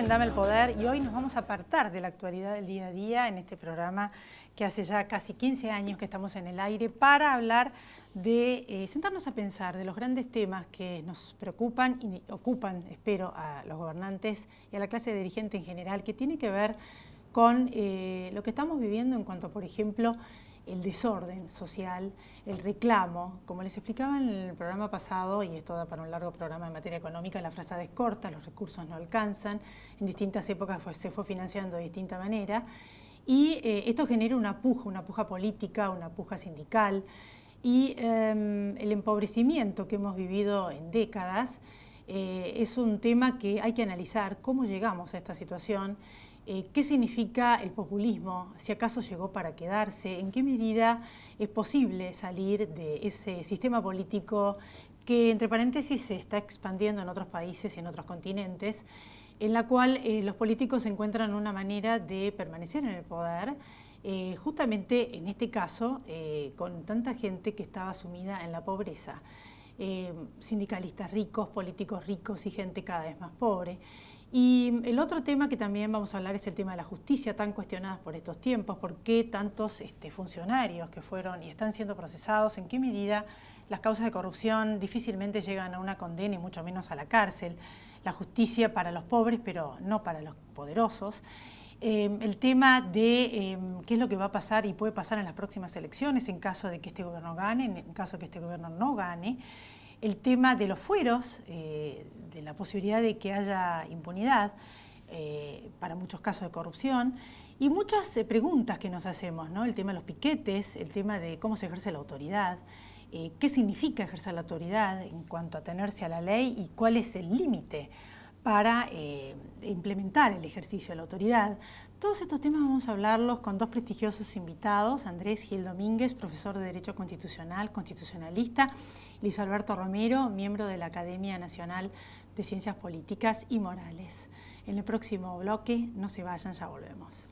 en Dame el Poder y hoy nos vamos a apartar de la actualidad del día a día en este programa que hace ya casi 15 años que estamos en el aire para hablar de sentarnos a pensar de los grandes temas que nos preocupan y ocupan, espero, a los gobernantes y a la clase dirigente en general, que tiene que ver con lo que estamos viviendo en cuanto, por ejemplo, el desorden social, el reclamo. Como les explicaba en el programa pasado, y esto da para un largo programa en materia económica, la frase es corta, los recursos no alcanzan, en distintas épocas se fue financiando de distinta manera, y esto genera una puja política, una puja sindical, y el empobrecimiento que hemos vivido en décadas es un tema que hay que analizar, cómo llegamos a esta situación. ¿Qué significa el populismo? Si acaso llegó para quedarse, ¿en qué medida es posible salir de ese sistema político que, entre paréntesis, se está expandiendo en otros países y en otros continentes, en la cual los políticos encuentran una manera de permanecer en el poder, justamente en este caso, con tanta gente que estaba sumida en la pobreza? Sindicalistas ricos, políticos ricos y gente cada vez más pobre. Y el otro tema que también vamos a hablar es el tema de la justicia, tan cuestionada por estos tiempos. ¿Por qué tantos funcionarios que fueron y están siendo procesados? ¿En qué medida las causas de corrupción difícilmente llegan a una condena y mucho menos a la cárcel? La justicia para los pobres, pero no para los poderosos. El tema de qué es lo que va a pasar y puede pasar en las próximas elecciones en caso de que este gobierno gane, en caso de que este gobierno no gane. El tema de los fueros, de la posibilidad de que haya impunidad para muchos casos de corrupción y muchas preguntas que nos hacemos, ¿no? El tema de los piquetes, el tema de cómo se ejerce la autoridad, qué significa ejercer la autoridad en cuanto a tenerse a la ley y cuál es el límite para implementar el ejercicio de la autoridad. Todos estos temas vamos a hablarlos con dos prestigiosos invitados, Andrés Gil Domínguez, profesor de Derecho Constitucional, constitucionalista, Luis Alberto Romero, miembro de la Academia Nacional de Ciencias Políticas y Morales. En el próximo bloque, no se vayan, ya volvemos.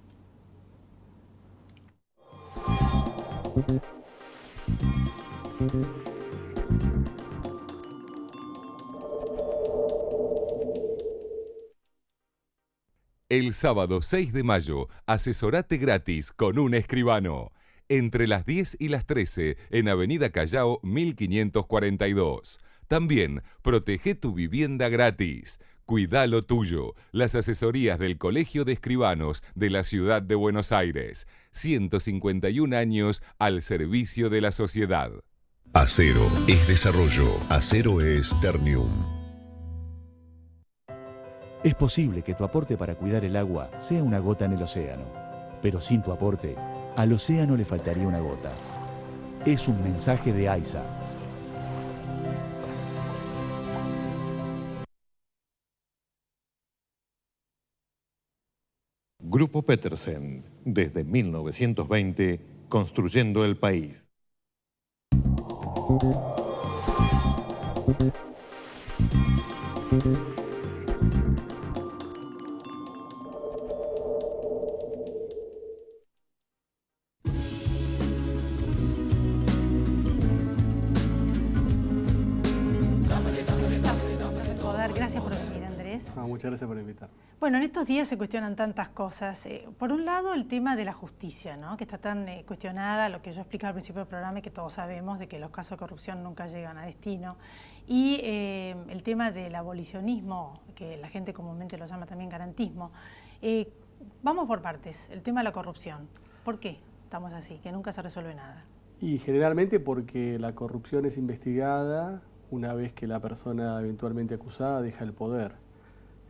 El sábado 6 de mayo, asesorate gratis con un escribano. Entre las 10 y las 13 en Avenida Callao 1542. También, protege tu vivienda gratis. Cuidá lo tuyo. Las asesorías del Colegio de Escribanos de la Ciudad de Buenos Aires. 151 años al servicio de la sociedad. Acero es desarrollo. Acero es Ternium. Es posible que tu aporte para cuidar el agua sea una gota en el océano, pero sin tu aporte, al océano le faltaría una gota. Es un mensaje de AISA. Grupo Petersen, desde 1920, construyendo el país. Gracias por venir, Andrés. Muchas gracias por invitar. Bueno, en estos días se cuestionan tantas cosas. Por un lado, el tema de la justicia, ¿no? Que está tan cuestionada, lo que yo explicaba al principio del programa y que todos sabemos, de que los casos de corrupción nunca llegan a destino. Y el tema del abolicionismo, que la gente comúnmente lo llama también garantismo. Vamos por partes. El tema de la corrupción. ¿Por qué estamos así? Que nunca se resuelve nada. Y generalmente porque la corrupción es investigada una vez que la persona eventualmente acusada deja el poder.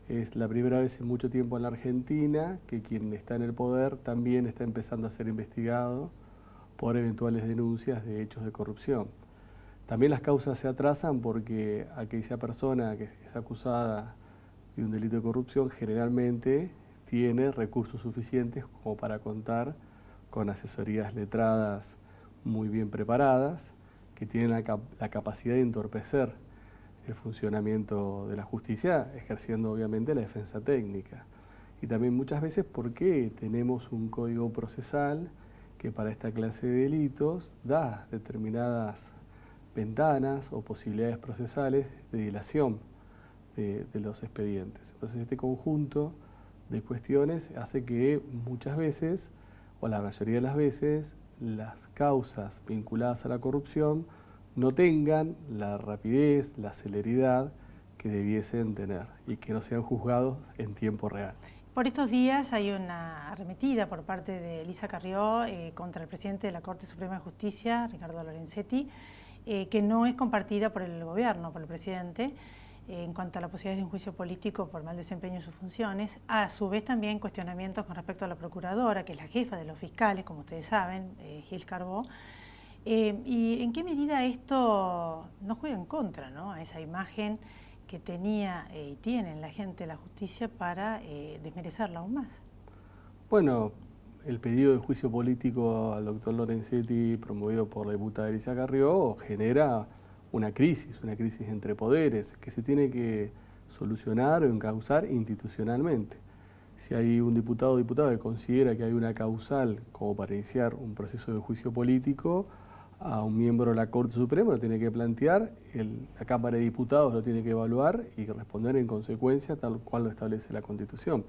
Es la primera vez en mucho tiempo en la Argentina que quien está en el poder también está empezando a ser investigado por eventuales denuncias de hechos de corrupción. También las causas se atrasan porque aquella persona que es acusada de un delito de corrupción generalmente tiene recursos suficientes como para contar con asesorías letradas muy bien preparadas, que tienen la capacidad de entorpecer el funcionamiento de la justicia, ejerciendo obviamente la defensa técnica. Y también muchas veces porque tenemos un código procesal que para esta clase de delitos da determinadas ventanas o posibilidades procesales de dilación de los expedientes. Entonces este conjunto de cuestiones hace que muchas veces, o la mayoría de las veces, las causas vinculadas a la corrupción no tengan la rapidez, la celeridad que debiesen tener y que no sean juzgados en tiempo real. Por estos días hay una arremetida por parte de Elisa Carrió contra el presidente de la Corte Suprema de Justicia, Ricardo Lorenzetti, que no es compartida por el gobierno, por el presidente, en cuanto a la posibilidad de un juicio político por mal desempeño de sus funciones. A su vez también cuestionamientos con respecto a la procuradora, que es la jefa de los fiscales, como ustedes saben, Gil Carbó. ¿Y en qué medida esto no juega en contra, ¿no?, a esa imagen que tenía y tiene la gente de la justicia para desmerecerla aún más? Bueno, el pedido de juicio político al doctor Lorenzetti, promovido por la diputada Elisa Carrió, genera una crisis entre poderes que se tiene que solucionar o encauzar institucionalmente. Si hay un diputado o diputada que considera que hay una causal como para iniciar un proceso de juicio político, a un miembro de la Corte Suprema lo tiene que plantear, la Cámara de Diputados lo tiene que evaluar y responder en consecuencia tal cual lo establece la Constitución.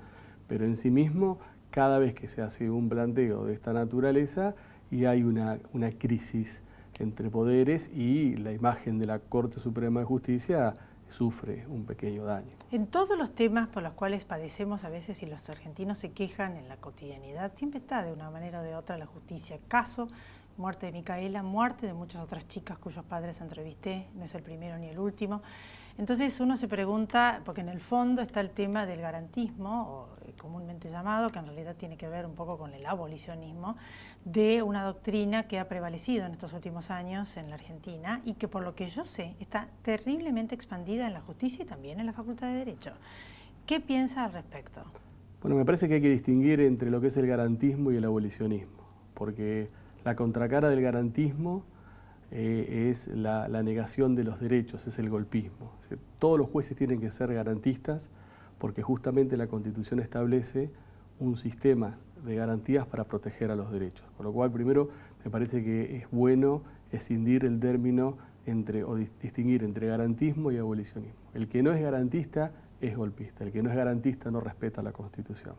Pero en sí mismo, cada vez que se hace un planteo de esta naturaleza y hay una crisis entre poderes y la imagen de la Corte Suprema de Justicia sufre un pequeño daño. En todos los temas por los cuales padecemos a veces y los argentinos se quejan en la cotidianidad, siempre está de una manera o de otra la justicia. Caso, muerte de Micaela, muerte de muchas otras chicas cuyos padres entrevisté, no es el primero ni el último. Entonces uno se pregunta, porque en el fondo está el tema del garantismo, o comúnmente llamado, que en realidad tiene que ver un poco con el abolicionismo, de una doctrina que ha prevalecido en estos últimos años en la Argentina y que por lo que yo sé está terriblemente expandida en la justicia y también en la Facultad de Derecho. ¿Qué piensa al respecto? Bueno, me parece que hay que distinguir entre lo que es el garantismo y el abolicionismo, porque la contracara del garantismo es la negación de los derechos, es el golpismo. O sea, todos los jueces tienen que ser garantistas porque justamente la Constitución establece un sistema de garantías para proteger a los derechos. Con lo cual, primero, me parece que es bueno escindir el término o distinguir entre garantismo y abolicionismo. El que no es garantista es golpista, el que no es garantista no respeta la Constitución.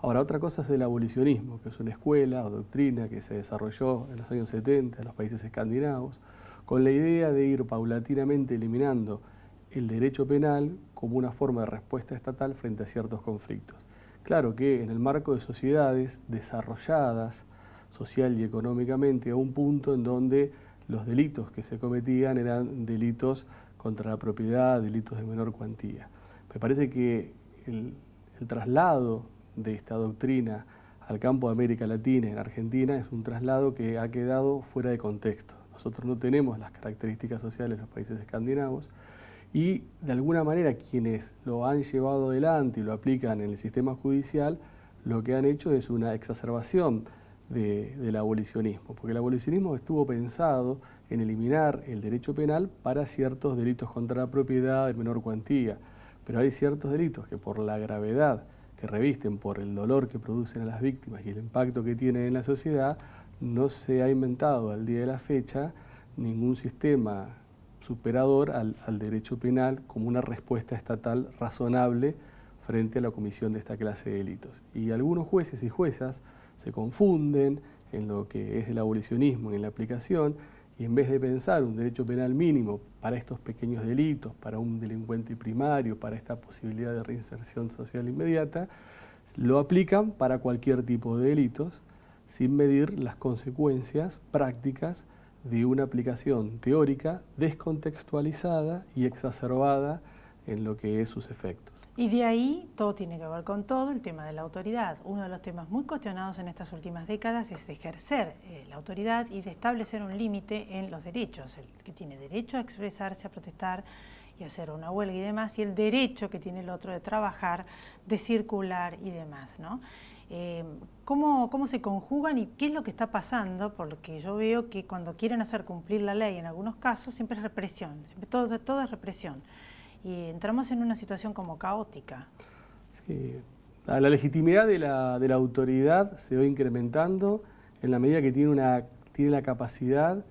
Ahora, otra cosa es el abolicionismo, que es una escuela o doctrina que se desarrolló en los años 70 en los países escandinavos, con la idea de ir paulatinamente eliminando el derecho penal como una forma de respuesta estatal frente a ciertos conflictos. Claro que en el marco de sociedades desarrolladas social y económicamente a un punto en donde los delitos que se cometían eran delitos contra la propiedad, delitos de menor cuantía. Me parece que el traslado de esta doctrina al campo de América Latina y en Argentina es un traslado que ha quedado fuera de contexto. Nosotros no tenemos las características sociales de los países escandinavos y de alguna manera quienes lo han llevado adelante y lo aplican en el sistema judicial, lo que han hecho es una exacerbación del abolicionismo, porque el abolicionismo estuvo pensado en eliminar el derecho penal para ciertos delitos contra la propiedad de menor cuantía, pero hay ciertos delitos que por la gravedad que revisten, por el dolor que producen a las víctimas y el impacto que tienen en la sociedad, no se ha inventado al día de la fecha ningún sistema superador al derecho penal como una respuesta estatal razonable frente a la comisión de esta clase de delitos. Y algunos jueces y juezas se confunden en lo que es el abolicionismo y en la aplicación, y en vez de pensar un derecho penal mínimo para estos pequeños delitos, para un delincuente primario, para esta posibilidad de reinserción social inmediata, lo aplican para cualquier tipo de delitos, sin medir las consecuencias prácticas de una aplicación teórica descontextualizada y exacerbada en lo que es sus efectos. Y de ahí todo tiene que ver con todo el tema de la autoridad. Uno de los temas muy cuestionados en estas últimas décadas es de ejercer la autoridad y de establecer un límite en los derechos. El que tiene derecho a expresarse, a protestar y hacer una huelga y demás, y el derecho que tiene el otro de trabajar, de circular y demás, ¿no? ¿Cómo se conjugan y qué es lo que está pasando? Porque yo veo que cuando quieren hacer cumplir la ley en algunos casos siempre es represión, siempre todo es represión. Y entramos en una situación como caótica. Sí. La legitimidad de la autoridad se va incrementando en la medida que tiene la capacidad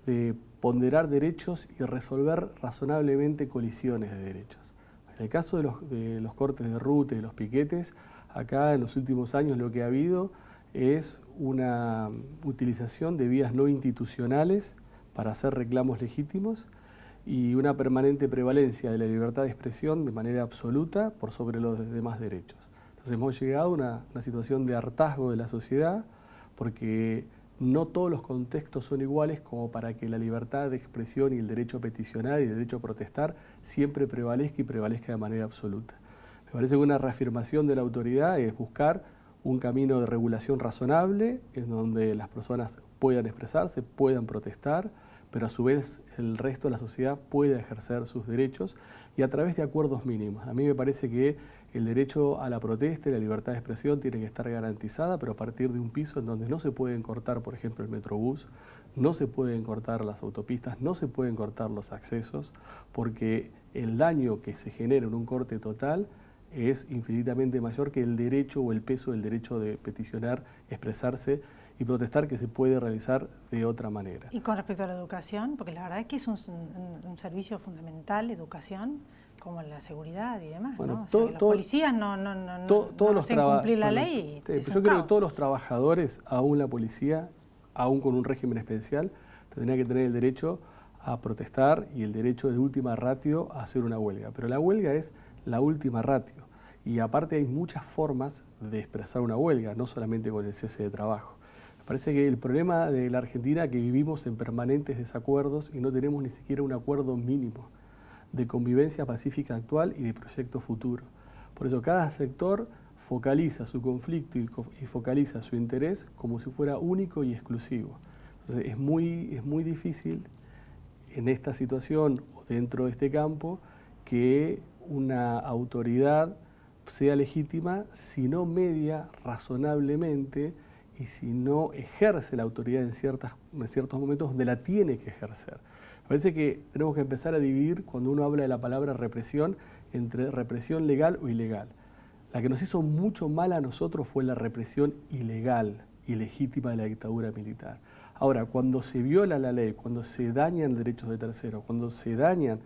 de ponderar derechos y resolver razonablemente colisiones de derechos. En el caso de los cortes de ruta y de los piquetes, Acá en los últimos años lo que ha habido es una utilización de vías no institucionales para hacer reclamos legítimos y una permanente prevalencia de la libertad de expresión de manera absoluta por sobre los demás derechos. Entonces hemos llegado a una situación de hartazgo de la sociedad porque no todos los contextos son iguales como para que la libertad de expresión y el derecho a peticionar y el derecho a protestar siempre prevalezca y prevalezca de manera absoluta. Me parece que una reafirmación de la autoridad es buscar un camino de regulación razonable en donde las personas puedan expresarse, puedan protestar, pero a su vez el resto de la sociedad pueda ejercer sus derechos y a través de acuerdos mínimos. A mí me parece que el derecho a la protesta y la libertad de expresión tiene que estar garantizada, pero a partir de un piso en donde no se pueden cortar, por ejemplo, el metrobús, no se pueden cortar las autopistas, no se pueden cortar los accesos, porque el daño que se genera en un corte total es infinitamente mayor que el derecho o el peso del derecho de peticionar, expresarse y protestar que se puede realizar de otra manera. Y con respecto a la educación, porque la verdad es que es un servicio fundamental, educación, como la seguridad y demás, bueno, ¿no? O sea, los policías no hacen cumplir la ley. Yo creo que todos los trabajadores, aún la policía, aún con un régimen especial, tendrían que tener el derecho a protestar y el derecho de última ratio a hacer una huelga. Pero la huelga es la última ratio y aparte hay muchas formas de expresar una huelga, no solamente con el cese de trabajo. Me parece que el problema de la Argentina es que vivimos en permanentes desacuerdos y no tenemos ni siquiera un acuerdo mínimo de convivencia pacífica actual y de proyecto futuro. Por eso cada sector focaliza su conflicto y focaliza su interés como si fuera único y exclusivo. Entonces es muy difícil en esta situación o dentro de este campo que una autoridad sea legítima si no media razonablemente y si no ejerce la autoridad en ciertos momentos donde la tiene que ejercer. Me parece que tenemos que empezar a dividir, cuando uno habla de la palabra represión, entre represión legal o ilegal. La que nos hizo mucho mal a nosotros fue la represión ilegal, ilegítima de la dictadura militar. Ahora, cuando se viola la ley, cuando se dañan derechos de terceros, cuando se dañan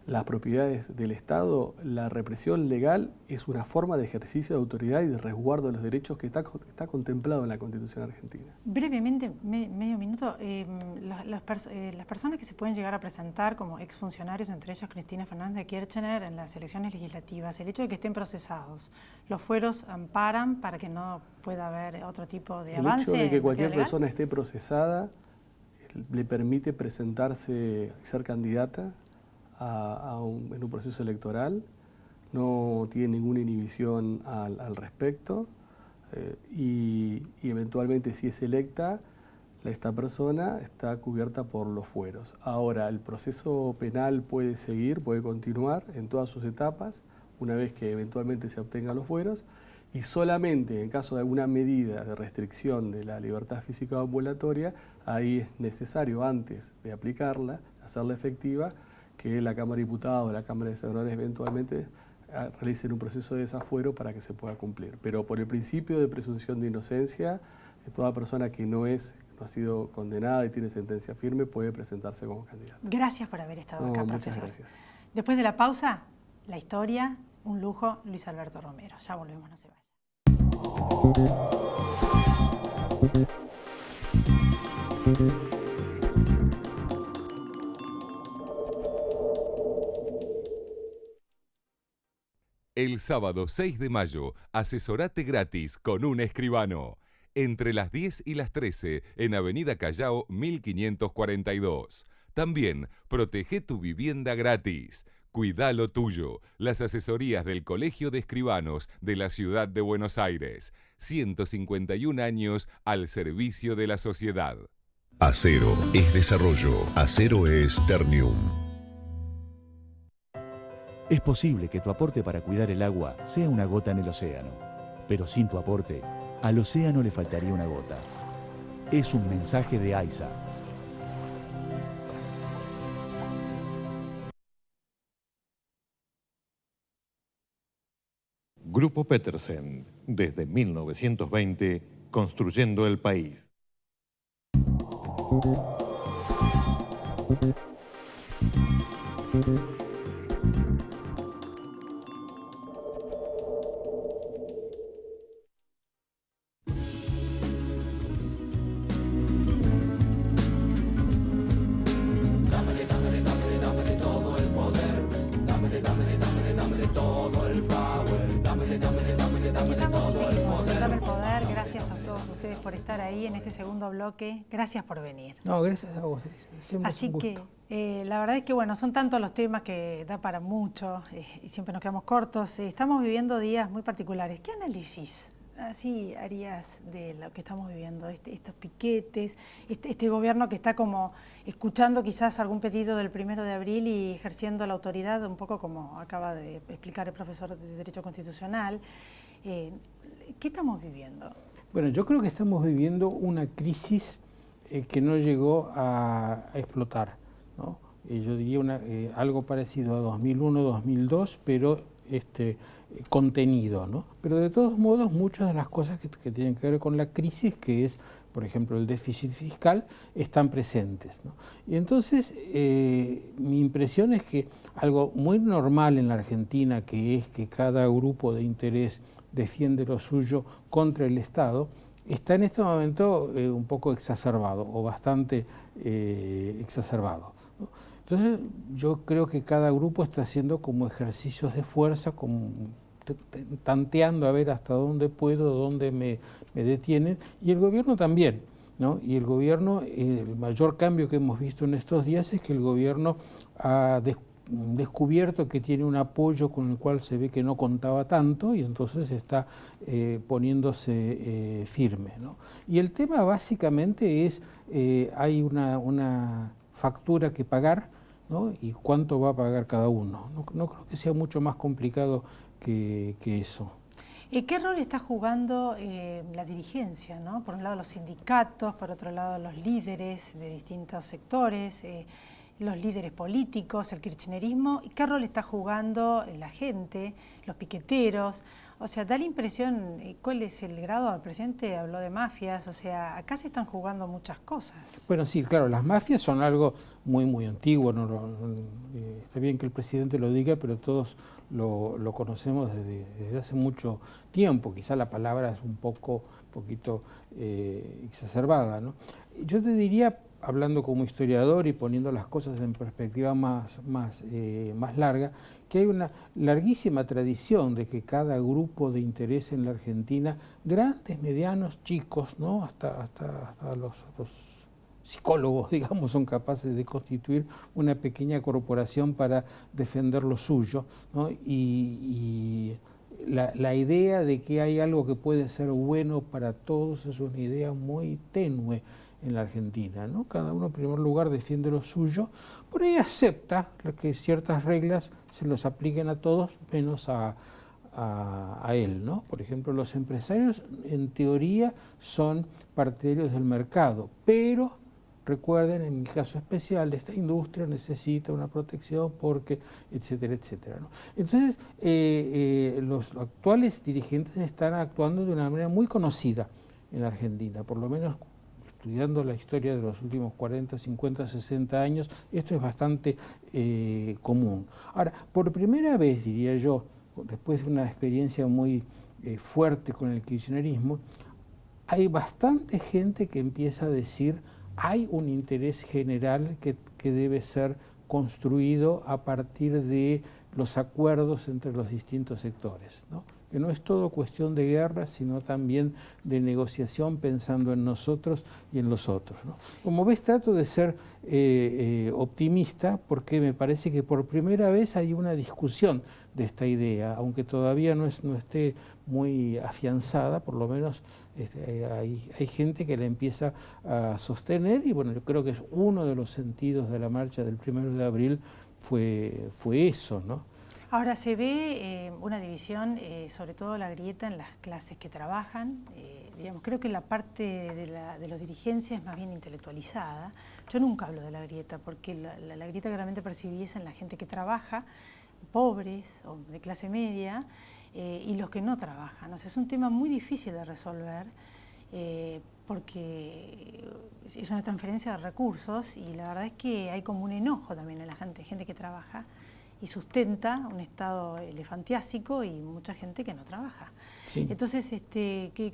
las propiedades del Estado, la represión legal es una forma de ejercicio de autoridad y de resguardo de los derechos que está contemplado en la Constitución argentina. Brevemente, medio minuto, las personas que se pueden llegar a presentar como exfuncionarios, entre ellos Cristina Fernández de Kirchner, en las elecciones legislativas, el hecho de que estén procesados, ¿los fueros amparan para que no puad haber otro tipo de avance? El hecho de que cualquier persona esté procesada le permite presentarse y ser candidata en un proceso electoral, no tiene ninguna inhibición al respecto y eventualmente si es electa, esta persona está cubierta por los fueros. Ahora, el proceso penal puede seguir, puede continuar en todas sus etapas, una vez que eventualmente se obtengan los fueros, y solamente en caso de alguna medida de restricción de la libertad física ambulatoria, ahí es necesario, antes de aplicarla, hacerla efectiva, que la Cámara de Diputados o la Cámara de Senadores eventualmente realicen un proceso de desafuero para que se pueda cumplir. Pero por el principio de presunción de inocencia, toda persona que no ha sido condenada y tiene sentencia firme puede presentarse como candidato. Gracias por haber estado acá, profesor. Muchas gracias. Después de la pausa, la historia, un lujo, Luis Alberto Romero. Ya volvemos, no se vayan. El sábado 6 de mayo, asesorate gratis con un escribano. Entre las 10 y las 13 en Avenida Callao 1542. También, protege tu vivienda gratis. Cuidá lo tuyo. Las asesorías del Colegio de Escribanos de la Ciudad de Buenos Aires. 151 años al servicio de la sociedad. Acero es desarrollo. Acero es Ternium. Es posible que tu aporte para cuidar el agua sea una gota en el océano, pero sin tu aporte, al océano le faltaría una gota. Es un mensaje de AISA. Grupo Petersen, desde 1920, construyendo el país. ustedes por estar ahí en este segundo bloque. Gracias por venir. No, gracias a vos. Siempre Así es un que gusto. la verdad es que bueno, son tantos los temas que da para mucho y siempre nos quedamos cortos. Estamos viviendo días muy particulares. ¿Qué análisis así harías de lo que estamos viviendo, estos piquetes, este gobierno que está como escuchando quizás algún pedido del 1 de abril y ejerciendo la autoridad, un poco como acaba de explicar el profesor de Derecho Constitucional? ¿Qué estamos viviendo? Bueno, yo creo que estamos viviendo una crisis que no llegó a explotar, ¿no? Yo diría algo parecido a 2001-2002, pero contenido, ¿no? Pero de todos modos, muchas de las cosas que tienen que ver con la crisis, que es, por ejemplo, el déficit fiscal, están presentes, ¿no? Y entonces, mi impresión es que algo muy normal en la Argentina, que es que cada grupo de interés defiende lo suyo contra el Estado, está en este momento un poco exacerbado o bastante exacerbado, ¿no? Entonces yo creo que cada grupo está haciendo como ejercicios de fuerza, como tanteando a ver hasta dónde puedo, dónde me detienen, y el gobierno también, ¿no? Y el gobierno, el mayor cambio que hemos visto en estos días es que el gobierno ha descubierto que tiene un apoyo con el cual se ve que no contaba tanto y entonces está poniéndose firme, ¿no? Y el tema básicamente es, hay una factura que pagar, ¿no? Y cuánto va a pagar cada uno. No creo que sea mucho más complicado que eso. ¿Qué rol está jugando la dirigencia, ¿no? Por un lado los sindicatos, por otro lado los líderes de distintos sectores, los líderes políticos, el kirchnerismo? ¿Y qué rol está jugando la gente, los piqueteros? O sea, da la impresión, ¿cuál es el grado? El presidente habló de mafias, o sea, acá se están jugando muchas cosas. Bueno, sí, claro, las mafias son algo muy, muy antiguo, está bien que el presidente lo diga, pero todos lo conocemos desde hace mucho tiempo, quizá la palabra es un poquito exacerbada, ¿no? Yo te diría, hablando como historiador y poniendo las cosas en perspectiva más larga, que hay una larguísima tradición de que cada grupo de interés en la Argentina, grandes, medianos, chicos, ¿no? hasta los psicólogos, digamos, son capaces de constituir una pequeña corporación para defender lo suyo, ¿no? Y la idea de que hay algo que puede ser bueno para todos es una idea muy tenue en la Argentina, ¿no? Cada uno en primer lugar defiende lo suyo, por ahí acepta que ciertas reglas se los apliquen a todos menos a él, ¿no? Por ejemplo, los empresarios en teoría son partidarios del mercado, pero recuerden, en mi caso especial, esta industria necesita una protección porque, etcétera, etcétera, ¿no? Entonces, los actuales dirigentes están actuando de una manera muy conocida en la Argentina, por lo menos estudiando la historia de los últimos 40, 50, 60 años, esto es bastante común. Ahora, por primera vez, diría yo, después de una experiencia muy fuerte con el kirchnerismo, hay bastante gente que empieza a decir hay un interés general que debe ser construido a partir de los acuerdos entre los distintos sectores, ¿no? Que no es todo cuestión de guerra, sino también de negociación pensando en nosotros y en los otros, ¿no? Como ves, trato de ser optimista porque me parece que por primera vez hay una discusión de esta idea, aunque todavía no esté muy afianzada, por lo menos hay gente que la empieza a sostener y bueno, yo creo que es uno de los sentidos de la marcha del 1 de abril fue eso, ¿no? Ahora se ve una división, sobre todo la grieta en las clases que trabajan. Digamos, creo que la parte de los dirigencias es más bien intelectualizada. Yo nunca hablo de la grieta, porque la grieta que realmente percibí es en la gente que trabaja, pobres o de clase media, y los que no trabajan. O sea, es un tema muy difícil de resolver, porque es una transferencia de recursos y la verdad es que hay como un enojo también en la gente que trabaja y sustenta un estado elefantiásico y mucha gente que no trabaja. Sí. Entonces,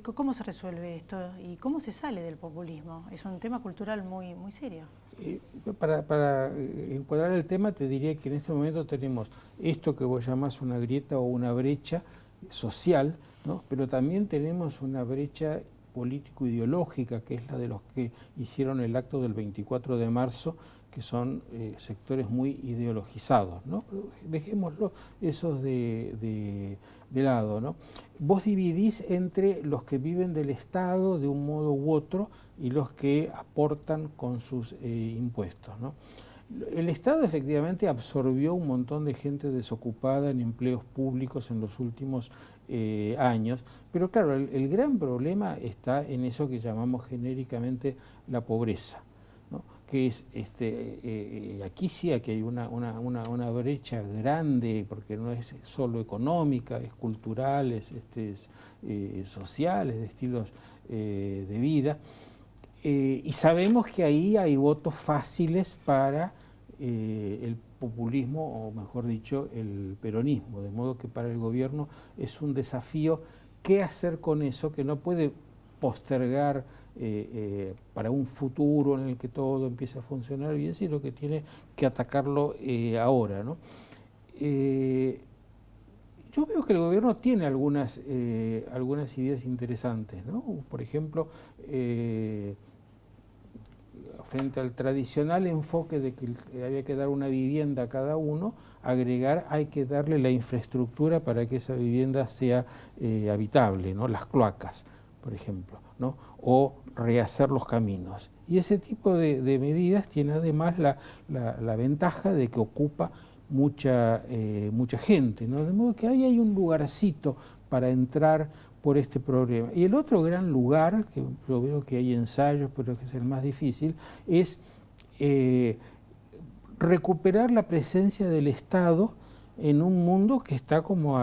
¿cómo se resuelve esto y cómo se sale del populismo? Es un tema cultural muy, muy serio. Para encuadrar el tema, te diría que en este momento tenemos esto que vos llamás una grieta o una brecha social, ¿no? Pero también tenemos una brecha político-ideológica, que es la de los que hicieron el acto del 24 de marzo, que son sectores muy ideologizados, ¿no? Dejémoslo esos de lado, ¿no? Vos dividís entre los que viven del Estado de un modo u otro y los que aportan con sus impuestos, ¿no? El Estado efectivamente absorbió un montón de gente desocupada en empleos públicos en los últimos años, pero claro, el gran problema está en eso que llamamos genéricamente la pobreza, ¿no? Que es, aquí sí que hay una brecha grande, porque no es solo económica, es cultural, es social, es de estilos de vida, y sabemos que ahí hay votos fáciles para el populismo, o mejor dicho, el peronismo, de modo que para el gobierno es un desafío qué hacer con eso, que no puede postergar para un futuro en el que todo empiece a funcionar bien, sino que tiene que atacarlo ahora, ¿no? Yo veo que el gobierno tiene algunas ideas interesantes, ¿no? Por ejemplo, frente al tradicional enfoque de que había que dar una vivienda a cada uno, agregar hay que darle la infraestructura para que esa vivienda sea habitable, ¿no? Las cloacas, por ejemplo, ¿no? O rehacer los caminos. Y ese tipo de medidas tiene además la ventaja de que ocupa mucha gente, ¿no? De modo que ahí hay un lugarcito para entrar por este problema. Y el otro gran lugar, que yo veo que hay ensayos, pero que es el más difícil, es recuperar la presencia del Estado en un mundo que está como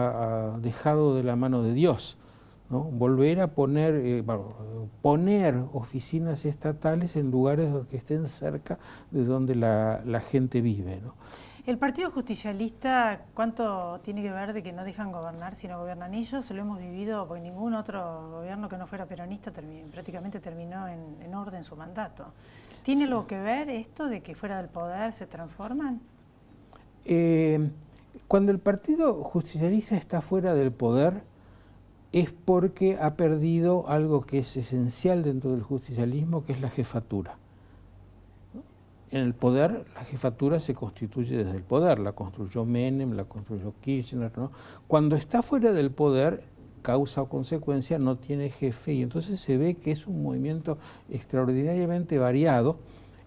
dejado de la mano de Dios, ¿no? Volver a poner oficinas estatales en lugares que estén cerca de donde la gente vive, ¿no? ¿El Partido Justicialista cuánto tiene que ver de que no dejan gobernar si no gobiernan ellos? Lo hemos vivido porque ningún otro gobierno que no fuera peronista prácticamente terminó en orden su mandato. ¿Tiene algo que ver esto de que fuera del poder se transforman? Cuando el Partido Justicialista está fuera del poder es porque ha perdido algo que es esencial dentro del justicialismo, que es la jefatura. En el poder, la jefatura se constituye desde el poder, la construyó Menem, la construyó Kirchner, ¿no? Cuando está fuera del poder, causa o consecuencia, no tiene jefe, y entonces se ve que es un movimiento extraordinariamente variado,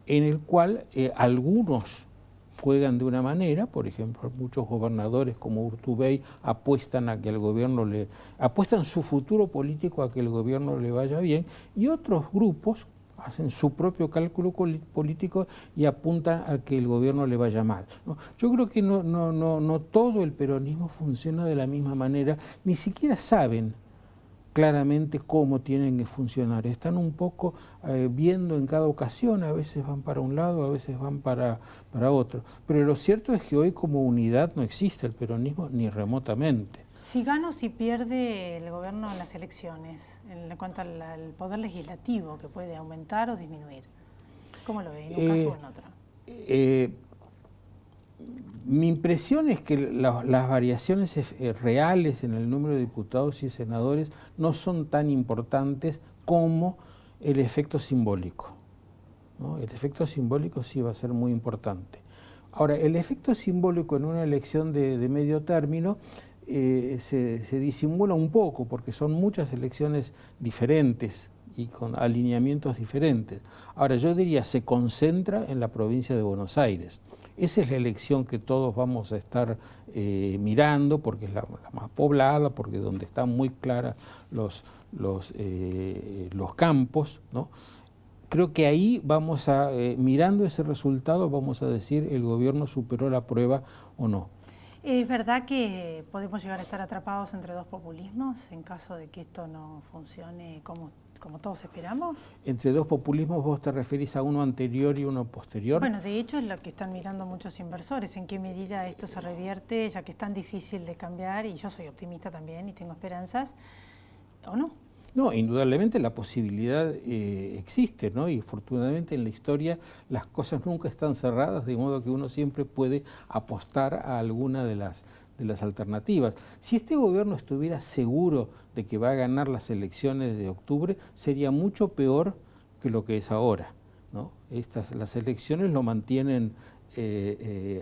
en el cual algunos juegan de una manera, por ejemplo, muchos gobernadores como Urtubey apuestan a que el gobierno apuestan su futuro político a que el gobierno le vaya bien, y otros grupos hacen su propio cálculo político y apuntan a que el gobierno le vaya mal, ¿no? Yo creo que no todo el peronismo funciona de la misma manera, ni siquiera saben claramente cómo tienen que funcionar. Están un poco viendo en cada ocasión, a veces van para un lado, a veces van para otro. Pero lo cierto es que hoy como unidad no existe el peronismo ni remotamente. Si gana o si pierde el gobierno en las elecciones, en cuanto al poder legislativo, que puede aumentar o disminuir, ¿cómo lo ve en un caso o en otro? Mi impresión es que las variaciones reales en el número de diputados y senadores no son tan importantes como el efecto simbólico, ¿no? El efecto simbólico sí va a ser muy importante. Ahora, el efecto simbólico en una elección de medio término se disimula un poco, porque son muchas elecciones diferentes y con alineamientos diferentes. Ahora, yo diría, se concentra en la provincia de Buenos Aires. Esa es la elección que todos vamos a estar mirando, porque es la más poblada, porque es donde están muy claras los campos, ¿no? Creo que ahí vamos a, mirando ese resultado, vamos a decir el gobierno superó la prueba o no. ¿Es verdad que podemos llegar a estar atrapados entre dos populismos en caso de que esto no funcione como todos esperamos? ¿Entre dos populismos vos te referís a uno anterior y uno posterior? Bueno, de hecho es lo que están mirando muchos inversores, en qué medida esto se revierte, ya que es tan difícil de cambiar, y yo soy optimista también y tengo esperanzas, ¿o no? No, indudablemente la posibilidad existe, ¿no? Y afortunadamente en la historia las cosas nunca están cerradas, de modo que uno siempre puede apostar a alguna de las alternativas. Si este gobierno estuviera seguro de que va a ganar las elecciones de octubre, sería mucho peor que lo que es ahora, ¿no? Las elecciones lo mantienen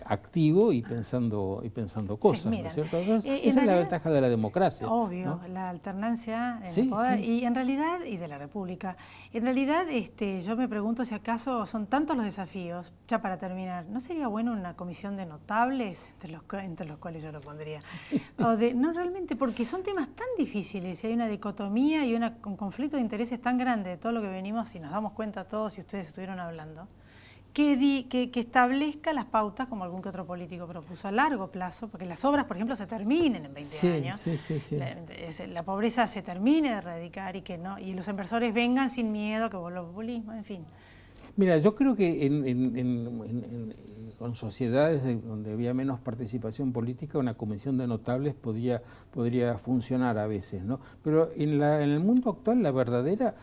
activo y pensando cosas, Sí, mira, ¿no es cierto? Esa es la ventaja de la democracia. Obvio, ¿no? La alternancia en el poder y en realidad, y de la República. En realidad, yo me pregunto si acaso son tantos los desafíos, ya para terminar, ¿no sería bueno una comisión de notables, entre los cuales yo lo pondría? No realmente, porque son temas tan difíciles, y hay una dicotomía y un conflicto de intereses tan grande de todo lo que venimos, y nos damos cuenta todos, y ustedes estuvieron hablando, que establezca las pautas, como algún que otro político propuso, a largo plazo, porque las obras, por ejemplo, se terminen en 20 años. La pobreza se termine de erradicar y que no, y los inversores vengan sin miedo, que vuelva el populismo, en fin. Mira, yo creo que con sociedades donde había menos participación política, una comisión de notables podría funcionar a veces, ¿no? Pero en el mundo actual, la verdadera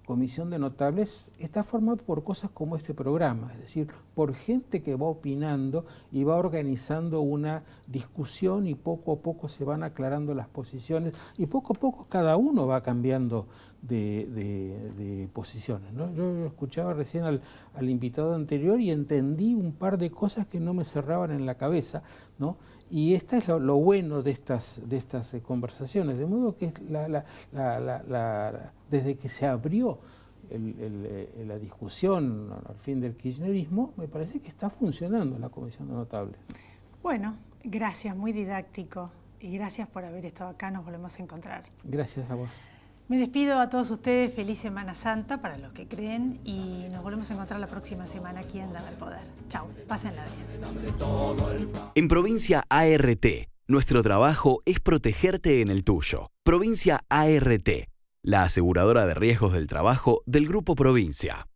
comisión de notables está formada por cosas como este programa, es decir, por gente que va opinando y va organizando una discusión, y poco a poco se van aclarando las posiciones y poco a poco cada uno va cambiando de posiciones, ¿no? Yo escuchaba recién al invitado anterior y entendí un par de cosas que no me cerraban en la cabeza, ¿no? Y esto es lo bueno de estas conversaciones, de modo que desde que se abrió la discusión al fin del kirchnerismo, me parece que está funcionando la Comisión de Notables. Bueno, gracias, muy didáctico, y gracias por haber estado acá, nos volvemos a encontrar. Gracias a vos. Me despido a todos ustedes, feliz Semana Santa para los que creen, y nos volvemos a encontrar la próxima semana aquí en Dame el Poder. Chau, pásenla bien. En Provincia ART, nuestro trabajo es protegerte en el tuyo. Provincia ART, la aseguradora de riesgos del trabajo del Grupo Provincia.